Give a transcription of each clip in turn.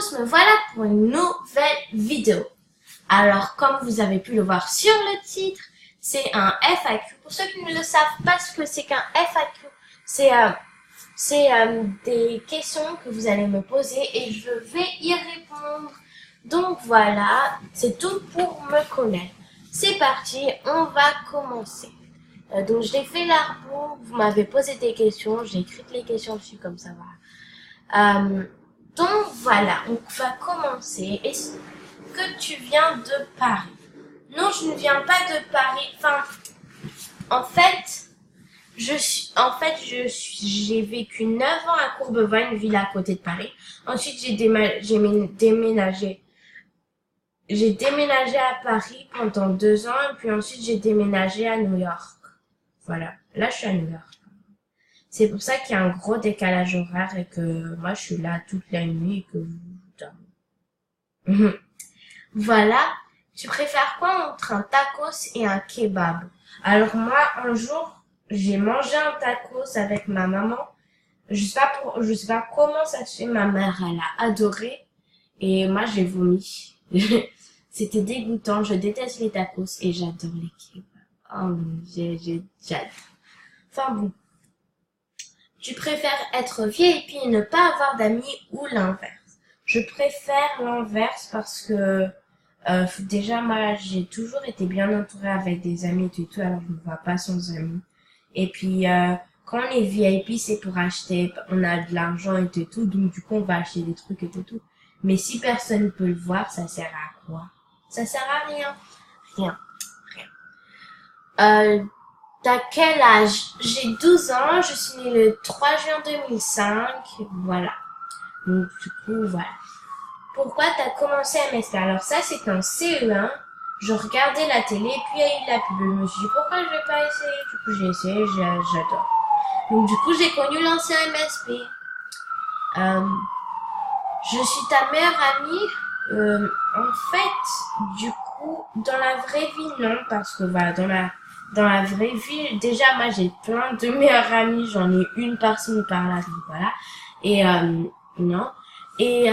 tous, me voilà pour une nouvelle vidéo. Alors, comme vous avez pu le voir sur le titre, c'est un FAQ. Pour ceux qui ne le savent pas ce que c'est qu'un FAQ, c'est des questions que vous allez me poser et je vais y répondre. Donc voilà, c'est tout pour me connaître. C'est parti, on va commencer. Donc je l'ai fait l'arbre, vous m'avez posé des questions, j'ai écrit les questions dessus comme ça va. Donc voilà, on va commencer. Est-ce que tu viens de Paris? Non, je ne viens pas de Paris. Enfin, en fait, j'ai vécu 9 ans à Courbevoie, une ville à côté de Paris. Ensuite, j'ai déménagé. J'ai déménagé à Paris pendant 2 ans et puis ensuite j'ai déménagé à New York. Voilà, là je suis à New York. C'est pour ça qu'il y a un gros décalage horaire et que moi je suis là toute la nuit et que vous dormez. Voilà, tu préfères quoi entre un tacos et un kebab? Alors moi, un jour, j'ai mangé un tacos avec ma maman. Je sais pas comment ça se fait, ma mère elle a adoré et moi j'ai vomi. C'était dégoûtant, je déteste les tacos et j'adore les kebabs. Oh, j'adore. Enfin bon. Tu préfères être VIP et ne pas avoir d'amis ou l'inverse? Je préfère l'inverse parce que déjà moi j'ai toujours été bien entourée avec des amis et tout, alors je me vois pas sans amis. Et puis quand on est VIP c'est pour acheter, on a de l'argent et tout, donc du coup on va acheter des trucs et tout. Mais si personne peut le voir, ça sert à quoi? Ça sert à rien. Rien. T'as quel âge? J'ai 12 ans, je suis née le 3 juin 2005, voilà. Donc du coup, voilà. Pourquoi t'as commencé à MSP? Alors ça, c'est en CE1, je regardais la télé, puis il y a eu la pub. Je me suis dit, pourquoi je vais pas essayer? Du coup, j'ai essayé, j'adore. Donc du coup, j'ai connu l'ancien MSP. Je suis ta meilleure amie. En fait, du coup, dans la vraie vie, non, parce que voilà, dans la vraie vie, déjà, moi, j'ai plein de meilleures amies, j'en ai une par-ci, une par-là, donc voilà. Et, non. Et,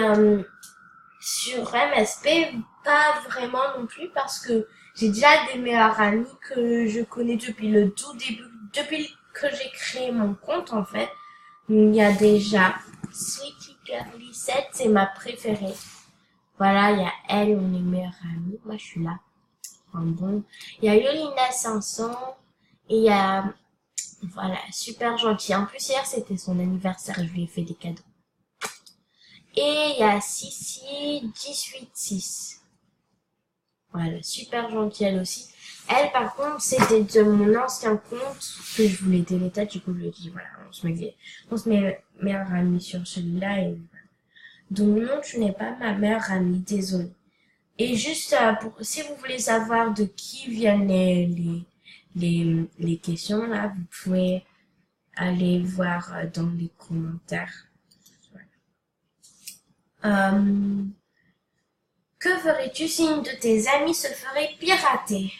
sur MSP, pas vraiment non plus, parce que j'ai déjà des meilleures amies que je connais depuis le tout début, depuis que j'ai créé mon compte, en fait. Il y a déjà Sweetie Girly 7, c'est ma préférée. Voilà, il y a elle, on est meilleure amie. Moi, je suis là. Enfin, bon. Il y a Yolina 500 et il y a, voilà, super gentille. En plus, hier, c'était son anniversaire, je lui ai fait des cadeaux. Et il y a Sissi 186. Voilà, super gentille elle aussi. Elle, par contre, c'était de mon ancien compte que je voulais déléter. Du coup, je lui ai dit, voilà, on se met meilleure amie sur celui-là. Et voilà. Donc non, tu n'es pas ma meilleure amie, désolée. Et juste, si vous voulez savoir de qui viennent les questions, là, vous pouvez aller voir dans les commentaires. Voilà. Que ferais-tu si une de tes amies se ferait pirater?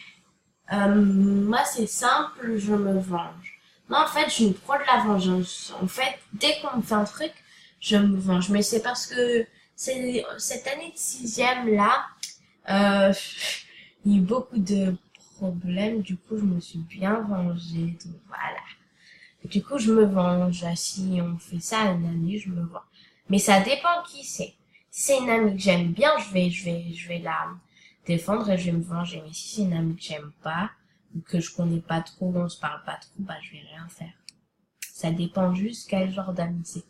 Moi, c'est simple, je me venge. Moi, en fait, je suis pro de la vengeance. En fait, dès qu'on me fait un truc, je me venge. Mais c'est parce que cette année de 6e, là, il y a eu beaucoup de problèmes. Du coup, je me suis bien vengée. Donc, voilà. Du coup, je me venge. Si on fait ça à une amie, je me venge. Mais ça dépend qui c'est. Si c'est une amie que j'aime bien, je vais la défendre et je vais me venger. Mais si c'est une amie que j'aime pas, ou que je connais pas trop, on se parle pas trop, bah, je vais rien faire. Ça dépend juste quel genre d'amie c'est.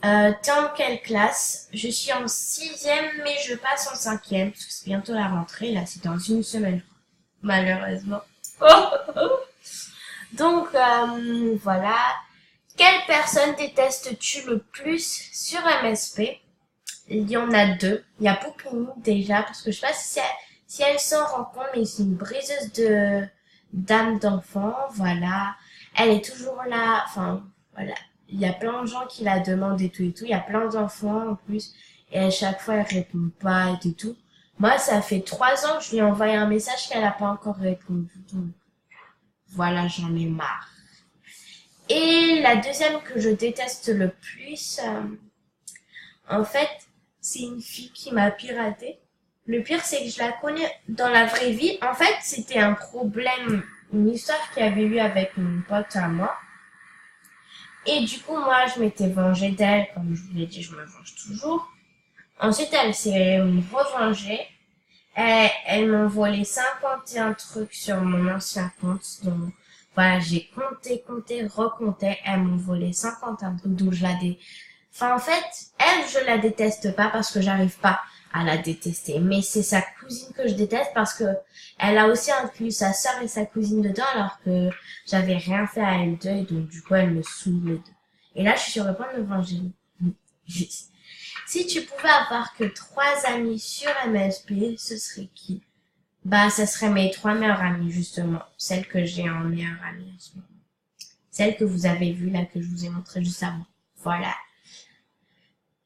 T'es en quelle classe? Je suis en 6e, mais je passe en 5e, parce que c'est bientôt la rentrée, là, c'est dans une semaine. Malheureusement. Donc, voilà. Quelle personne détestes-tu le plus sur MSP? Il y en a 2. Il y a Poupini, déjà, parce que je sais pas si elle s'en rend compte, mais c'est une briseuse d'âme d'enfant, voilà. Elle est toujours là, enfin, voilà. Il y a plein de gens qui la demandent et tout. Il y a plein d'enfants, en plus. Et à chaque fois, elle répond pas et tout. Moi, ça fait 3 ans que je lui ai envoyé un message qu'elle a pas encore répondu. Donc, voilà, j'en ai marre. Et la deuxième que je déteste le plus, en fait, c'est une fille qui m'a piraté. Le pire, c'est que je la connais dans la vraie vie. En fait, c'était un problème, une histoire qu'il y avait eu avec une pote à moi. Et du coup, moi, je m'étais vengée d'elle. Comme je vous l'ai dit, je me venge toujours. Ensuite, elle s'est revengée. Elle m'a volé 51 trucs sur mon ancien compte. Donc, voilà, j'ai compté, recompté. Elle m'a volé 51 trucs, donc je la Enfin, en fait, elle, je la déteste pas parce que j'arrive pas à la détester. Mais c'est sa cousine que je déteste parce que elle a aussi inclus sa sœur et sa cousine dedans alors que j'avais rien fait à elle deux et donc du coup, elle me saoule les deux. Et là, je suis sur le point de me venger. Si tu pouvais avoir que 3 amis sur MSP, ce serait qui? Bah, ce serait mes 3 meilleures amies, justement. Celles que j'ai en meilleure amie en ce moment. Celles que vous avez vues, là, que je vous ai montré juste avant. Voilà.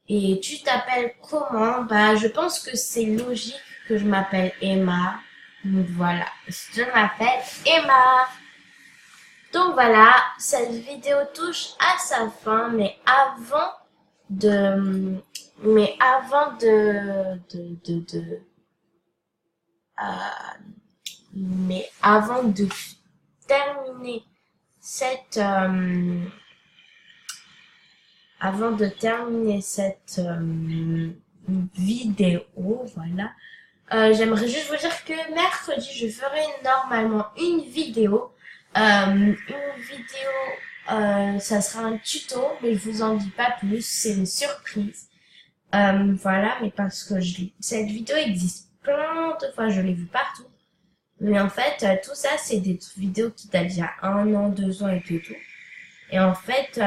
Et tu t'appelles comment? Bah, je pense que c'est logique que je m'appelle Emma. Donc voilà. Je m'appelle Emma. Donc voilà, cette vidéo touche à sa fin, mais avant de mais avant de terminer cette vidéo, voilà, j'aimerais juste vous dire que mercredi je ferai normalement une vidéo, ça sera un tuto, mais je vous en dis pas plus, c'est une surprise. Voilà, mais parce que cette vidéo existe plein de fois, je l'ai vue partout. Mais en fait, tout ça, c'est des vidéos qui datent d'il y a 1 an, 2 ans et tout. Et en fait,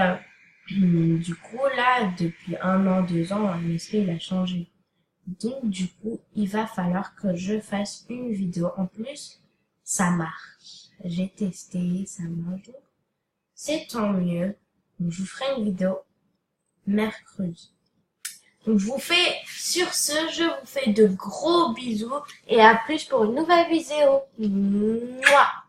du coup, là, depuis 1 an, 2 ans, MSP, il a changé. Donc, du coup, il va falloir que je fasse une vidéo. En plus, ça marche. J'ai testé, ça marche. C'est tant mieux. Donc, je vous ferai une vidéo mercredi. Donc, sur ce, je vous fais de gros bisous et à plus pour une nouvelle vidéo. Mouah.